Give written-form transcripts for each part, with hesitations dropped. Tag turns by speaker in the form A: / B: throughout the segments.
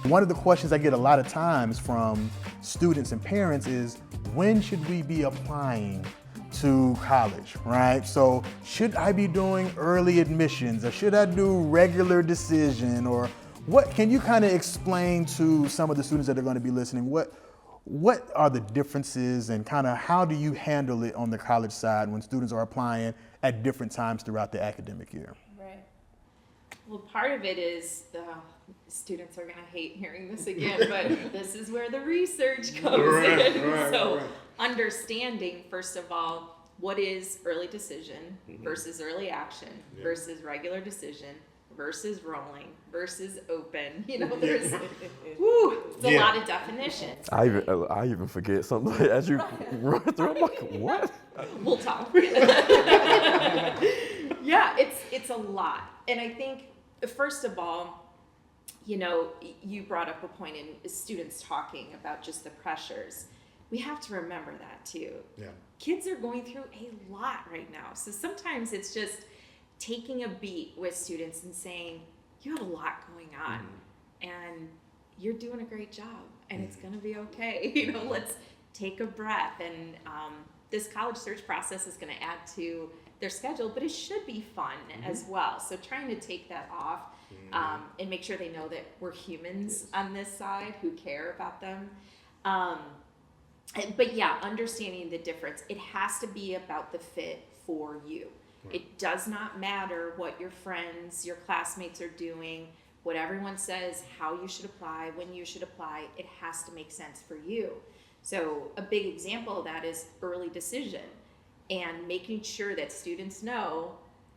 A: One of the questions I get a lot of times from students and parents is, when should we be applying to college, right? So should I be doing early admissions, or should I do regular decision, or what? Can you kind of explain to some of the students that are going to be listening, what are the differences, and kind of how do you handle it on the college side when students are applying at different times throughout the academic year?
B: Right. Well, part of it is students are going to hate hearing this again, but this is where the research comes in. So understanding, first of all, what is early decision versus early action versus regular decision versus rolling versus open. You know, there's it's a lot of definitions.
C: I even forget something as you run through. I'm like, what?
B: We'll talk. Yeah, it's a lot. And I think, first of all, you know, you brought up a point in students talking about just the pressures. We have to remember that too. Yeah. Kids are going through a lot right now. So sometimes it's just taking a beat with students and saying, you have a lot going on and you're doing a great job and it's going to be okay. You know, let's take a breath. And this college search process is going to add to their schedule, but it should be fun as well. So trying to take that off and make sure they know that we're humans on this side who care about them. But yeah, understanding the difference. It has to be about the fit for you. It does not matter what your friends, your classmates are doing, what everyone says, how you should apply, when you should apply. It has to make sense for you. So a big example of that is early decision and making sure that students know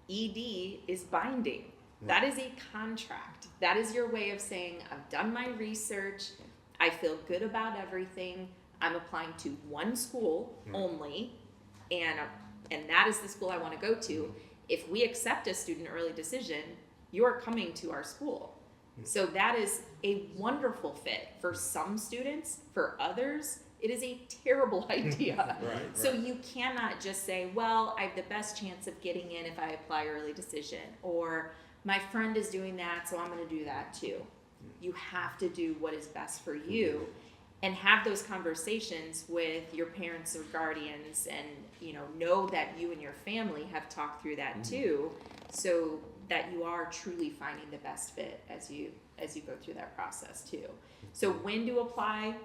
B: ED is binding. That is a contract. That is your way of saying, I've done my research, I feel good about everything, I'm applying to one school only, and that is the school I want to go to. If we accept a student early decision, you are coming to our school. So that is a wonderful fit for some students. For others, it is a terrible idea. So you cannot just say, well, I have the best chance of getting in if I apply early decision, or my friend is doing that, so I'm going to do that too. You have to do what is best for you. And have those conversations with your parents or guardians, and know that you and your family have talked through that too, so that you are truly finding the best fit as you go through that process too. So when to apply,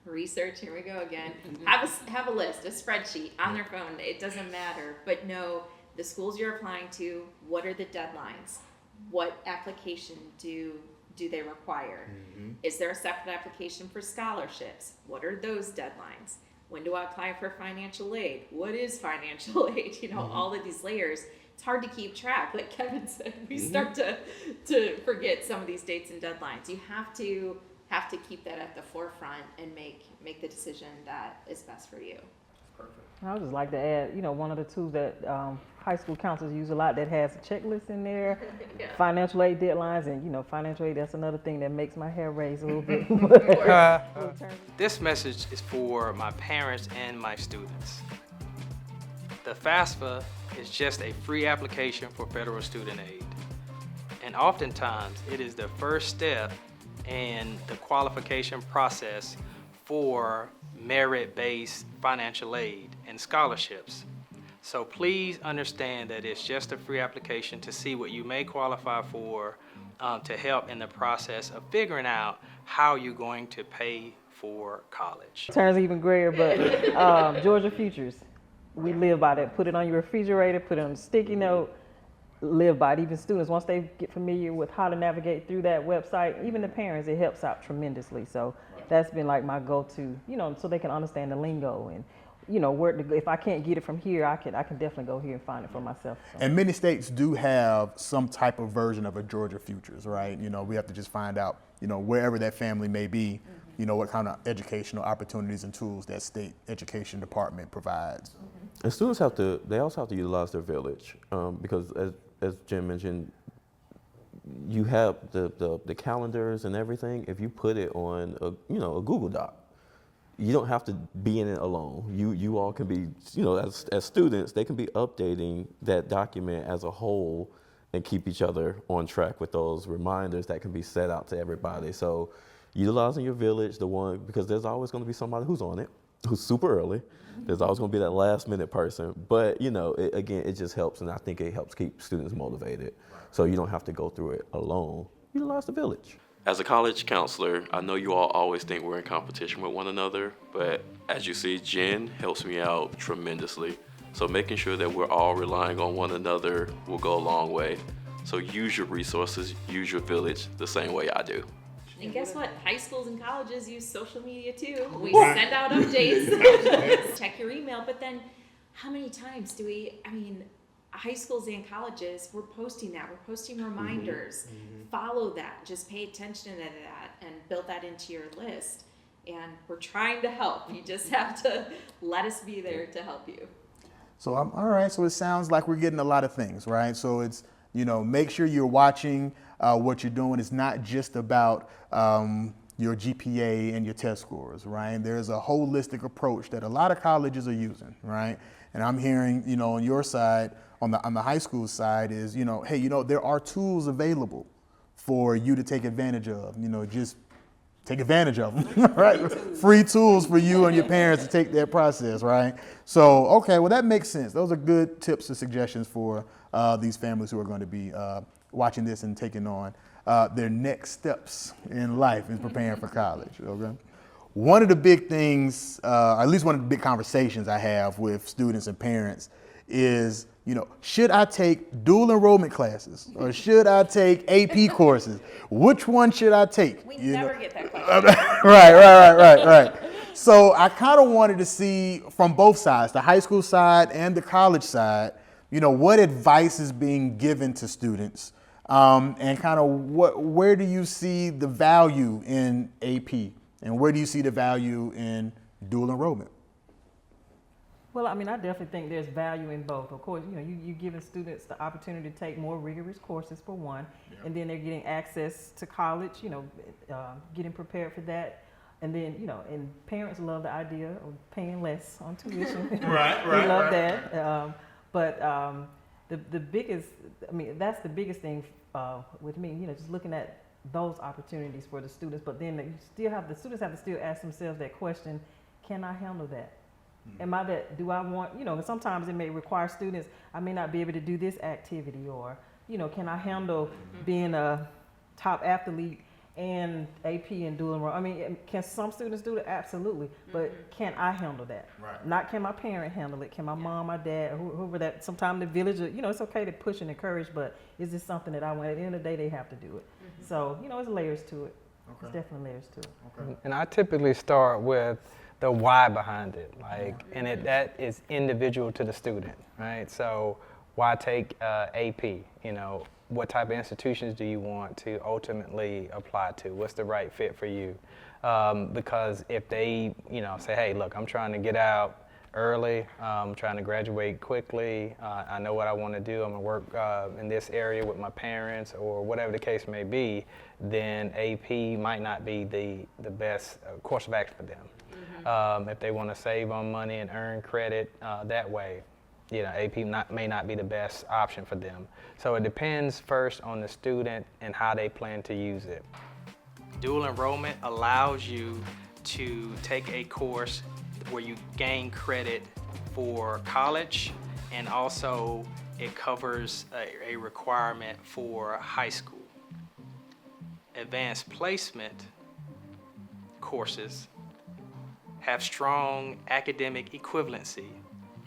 B: research, here we go again. Have a list, a spreadsheet on their phone. It doesn't matter, but know the schools you're applying to, what are the deadlines? What application do they require? Is there a separate application for scholarships? What are those deadlines? When do I apply for financial aid? What is financial aid? All of these layers. It's hard to keep track. Like Kevin said, we start to forget some of these dates and deadlines. You have to keep that at the forefront and make the decision that is best for you.
D: Perfect.
E: I would just like to add, one of the tools that high school counselors use a lot that has a checklist in there, financial aid deadlines, and financial aid, that's another thing that makes my hair raise a little bit.
D: This message is for my parents and my students. The FAFSA is just a free application for federal student aid. And oftentimes it is the first step in the qualification process for merit-based financial aid and scholarships. So please understand that it's just a free application to see what you may qualify for, to help in the process of figuring out how you're going to pay for college.
E: Turns even grayer, but Georgia Futures, we live by that. Put it on your refrigerator, put it on a sticky note, live by it. Even students, once they get familiar with how to navigate through that website, even the parents, it helps out tremendously. So that's been like my go-to, so they can understand the lingo and, where if I can't get it from here, I can definitely go here and find it for myself. So.
A: And many states do have some type of version of a Georgia Futures, right? We have to just find out, wherever that family may be, what kind of educational opportunities and tools that state education department provides.
C: And students they also have to utilize their village, because as Jim mentioned, you have the calendars and everything. If you put it on a Google Doc, you don't have to be in it alone. You all can be, as students, they can be updating that document as a whole and keep each other on track with those reminders that can be set out to everybody. So utilizing your village, because there's always going to be somebody who's on it, who's super early. There's always going to be that last minute person. But, it just helps, and I think it helps keep students motivated. So you don't have to go through it alone. Utilize the village. As a college counselor, I know you all always think we're in competition with one another, but as you see, Jen helps me out tremendously. So making sure that we're all relying on one another will go a long way. So use your resources, use your village the same way I do.
B: And guess what? High schools and colleges use social media too. We send out updates. Check your email, but then how many times high schools and colleges, we're posting that. We're posting reminders. Follow that. Just pay attention to that and build that into your list. And we're trying to help. You just have to let us be there to help you.
A: So all right. So it sounds like we're getting a lot of things, right? So it's, make sure you're watching what you're doing. It's not just about your GPA and your test scores, right? There's a holistic approach that a lot of colleges are using, right? And I'm hearing, on your side, on the high school side is, hey, there are tools available for you to take advantage of, just take advantage of them, right? Free tools for you and your parents to take that process, right? So, okay, well, that makes sense. Those are good tips and suggestions for these families who are going to be watching this and taking on their next steps in life in preparing for college, okay? One of the big things, at least one of the big conversations I have with students and parents is, should I take dual enrollment classes or should I take AP courses? Which one should I take?
B: We never get that question.
A: Right. So I kind of wanted to see from both sides, the high school side and the college side, what advice is being given to students and kind of where do you see the value in AP and where do you see the value in dual enrollment?
E: Well, I definitely think there's value in both. Of course, you're giving students the opportunity to take more rigorous courses for one, and then they're getting access to college, getting prepared for that. And then, and parents love the idea of paying less on tuition.
A: Right.
E: They love that. But the biggest, that's the biggest thing with me, just looking at those opportunities for the students. But then the students have to still ask themselves that question, can I handle that? Am I that, do I want, sometimes it may require students, I may not be able to do this activity or, can I handle being a top athlete and AP and dual enrollment? Can some students do that? Absolutely. But can I handle that?
A: Right.
E: Not can my parent handle it? Can my mom, my dad, whoever that, sometimes the village, it's okay to push and encourage, but is this something that I want? At the end of the day, they have to do it. So, it's layers to it. Okay. It's definitely layers to it.
A: Okay.
D: And I typically start with the why behind it, that is individual to the student, right? So why take AP? What type of institutions do you want to ultimately apply to? What's the right fit for you? Because if they, say, hey, look, I'm trying to get out early, I'm trying to graduate quickly, I know what I want to do, I'm going to work in this area with my parents or whatever the case may be, then AP might not be the best course of action for them. If they want to save on money and earn credit that way, AP may not be the best option for them. So it depends first on the student and how they plan to use it. Dual enrollment allows you to take a course where you gain credit for college, and also it covers a requirement for high school. Advanced placement courses have strong academic equivalency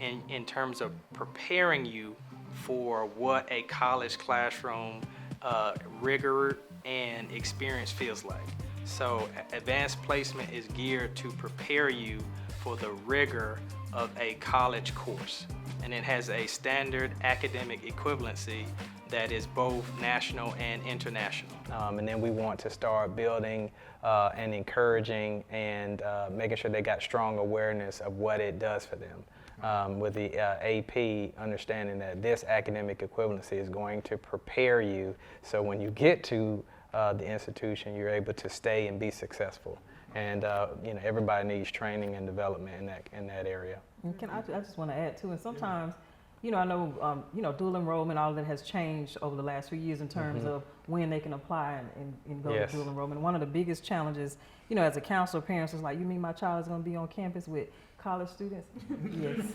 D: in terms of preparing you for what a college classroom rigor and experience feels like. So advanced placement is geared to prepare you for the rigor of a college course, and it has a standard academic equivalency that is both national and international. And then we want to start building and encouraging and making sure they got strong awareness of what it does for them. With the AP, understanding that this academic equivalency is going to prepare you so when you get to the institution, you're able to stay and be successful. And everybody needs training and development in that area.
E: And I just want to add too, and sometimes I know, dual enrollment, all of that has changed over the last few years in terms of when they can apply and go
D: Yes.
E: to dual enrollment. One of the biggest challenges, as a counselor, parents is like, you mean my child is going to be on campus with college students? Yes.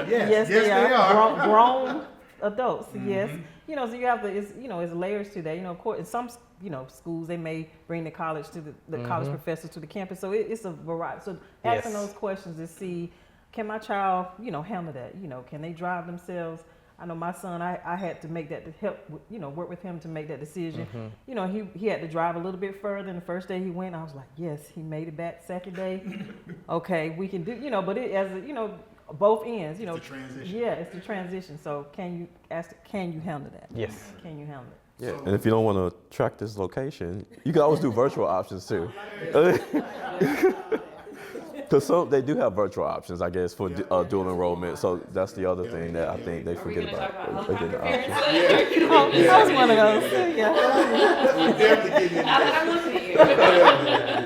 A: Yes,
E: they are. Grown adults, yes. So you have to, it's layers to that. Of course, in some, schools, they may bring the college to the college professors to the campus. So it's a variety. So asking those questions to see, can my child, handle that? Can they drive themselves? I know my son, I had to make that to help, work with him to make that decision. He had to drive a little bit further. And the first day he went, I was like, yes, he made it back. Second day, okay, we can do, but it as both ends,
A: It's a transition.
E: Yeah, it's the transition. So can you handle that?
D: Yes.
E: Can you handle it?
C: Yeah, and if you don't want to track this location, you can always do virtual options too. Because they do have virtual options, I guess, for dual enrollment. So that's the other thing that I think they
B: Are we
C: forget
B: gonna talk
C: about.
B: about
C: They get the
B: helicopter
C: options.
B: parents?
E: I was one of those too, yeah.
A: We're definitely getting
B: Now
A: into
B: that I'm looking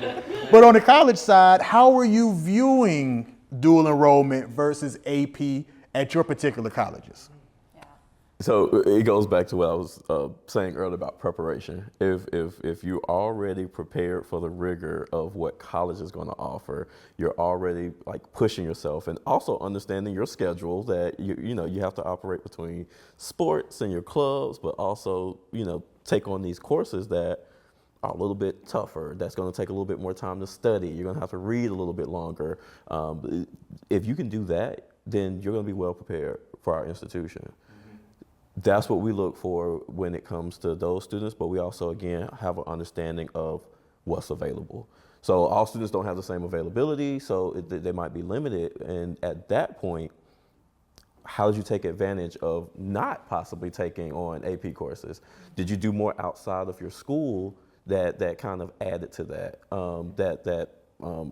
B: at you.
A: But on the college side, how are you viewing dual enrollment versus AP at your particular colleges?
C: So it goes back to what I was saying earlier about preparation. If you're already prepared for the rigor of what college is going to offer, you're already like pushing yourself, and also understanding your schedule that you have to operate between sports and your clubs, but also take on these courses that are a little bit tougher. That's going to take a little bit more time to study. You're going to have to read a little bit longer. If you can do that, then you're going to be well prepared for our institution. That's what we look for when it comes to those students, but we also, again, have an understanding of what's available. So all students don't have the same availability, so they might be limited. And at that point, how did you take advantage of not possibly taking on AP courses? Did you do more outside of your school that kind of added to that,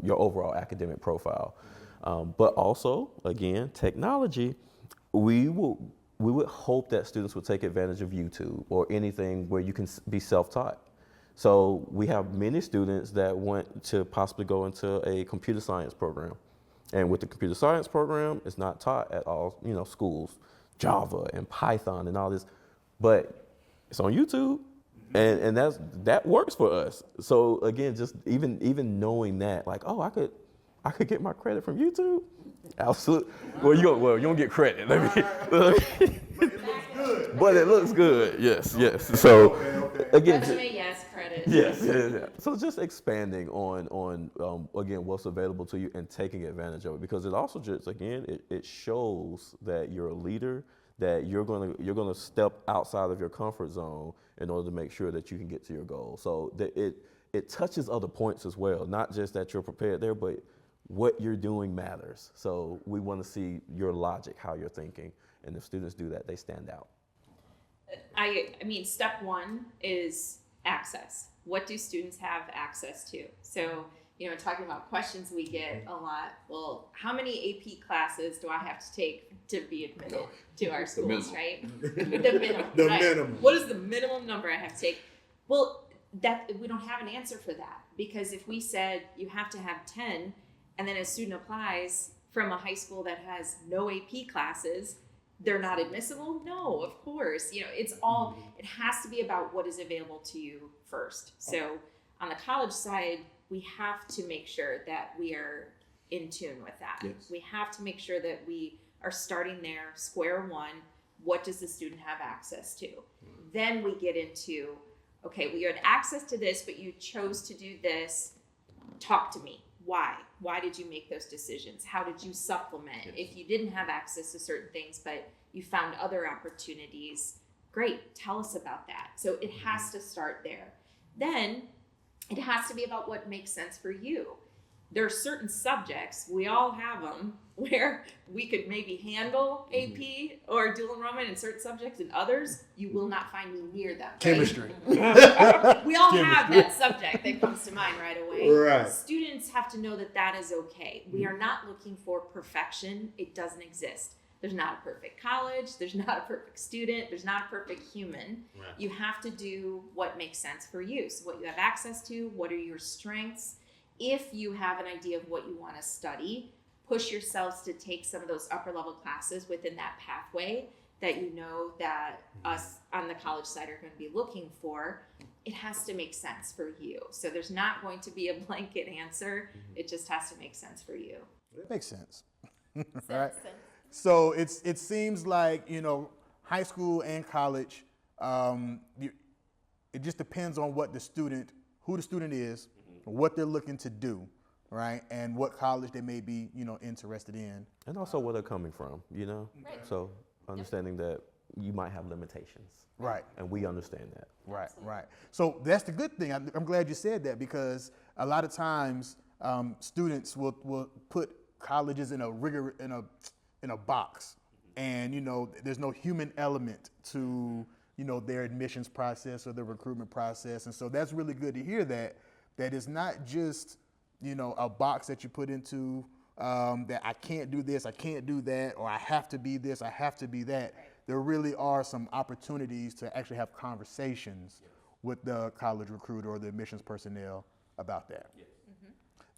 C: your overall academic profile? But also, again, technology, we would hope that students would take advantage of YouTube or anything where you can be self-taught. So we have many students that want to possibly go into a computer science program. And with the computer science program, it's not taught at all, schools, Java and Python and all this, but it's on YouTube, and that works for us. So again, just even knowing that, like, oh, I could get my credit from YouTube. Absolutely. Well, you don't get credit. But it looks good. Yes. So again,
B: Resume, yes, credit.
C: yes. So just expanding on again what's available to you and taking advantage of it, because it also just it shows that you're a leader, that you're gonna step outside of your comfort zone in order to make sure that you can get to your goal. So that it touches other points as well, not just that you're prepared there, but what you're doing matters. So we want to see your logic, how you're thinking, and if students do that, they stand out.
B: I mean, step one is access. What do students have access to? So, talking about questions we get a lot. Well, how many AP classes do I have to take to be admitted to our schools, right? The minimum.
A: The
B: right?
A: minimum.
B: What is the minimum number I have to take? Well, that we don't have an answer for that, because if we said you have to have 10, and then a student applies from a high school that has no AP classes, they're not admissible? No, of course. It's all, it has to be about what is available to you first. So on the college side, we have to make sure that we are in tune with that.
A: Yes.
B: We have to make sure that we are starting there, square one. What does the student have access to? Then we get into, okay, well, you had access to this, but you chose to do this. Talk to me. Why? Why did you make those decisions? How did you supplement? Yes. If you didn't have access to certain things, but you found other opportunities, great, tell us about that. So it has to start there. Then it has to be about what makes sense for you. There are certain subjects, we all have them, where we could maybe handle AP or dual enrollment in certain subjects, and others, you will not find me near them. Right?
A: Chemistry.
B: We all have that subject that comes to mind right away.
A: Right.
B: Students have to know that that is okay. We are not looking for perfection. It doesn't exist. There's not a perfect college. There's not a perfect student. There's not a perfect human. Right. You have to do what makes sense for you. So what you have access to, what are your strengths? If you have an idea of what you want to study, push yourselves to take some of those upper level classes within that pathway that you know that us on the college side are going to be looking for, it has to make sense for you. So there's not going to be a blanket answer. It just has to make sense for you.
A: It makes sense, right? So it seems like, you know, high school and college, it just depends on what the student, who the student is, what they're looking to do, right? And what college they may be, you know, interested in.
C: And also where they're coming from, you know?
B: Right.
C: So understanding that you might have limitations.
A: Right.
C: And we understand that.
A: Right, right. So that's the good thing. I'm glad you said that, because a lot of times students will put colleges in a box, and you know there's no human element to, you know, their admissions process or their recruitment process, and so that's really good to hear that it's not just, you know, a box that you put into that I can't do this, I can't do that, or I have to be this, I have to be that. There really are some opportunities to actually have conversations with the college recruiter or the admissions personnel about that.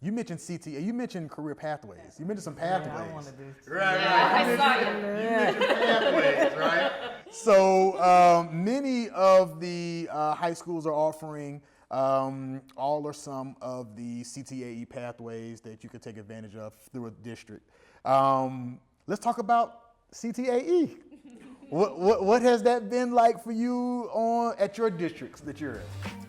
A: You mentioned CTA, you mentioned career pathways, you mentioned some pathways.
E: Yeah, I want to do.
A: Right,
B: I saw you.
A: You mentioned pathways, right? So many of the high schools are offering all or some of the CTAE pathways that you could take advantage of through a district. Let's talk about CTAE. What has that been like for you at your districts that you're in?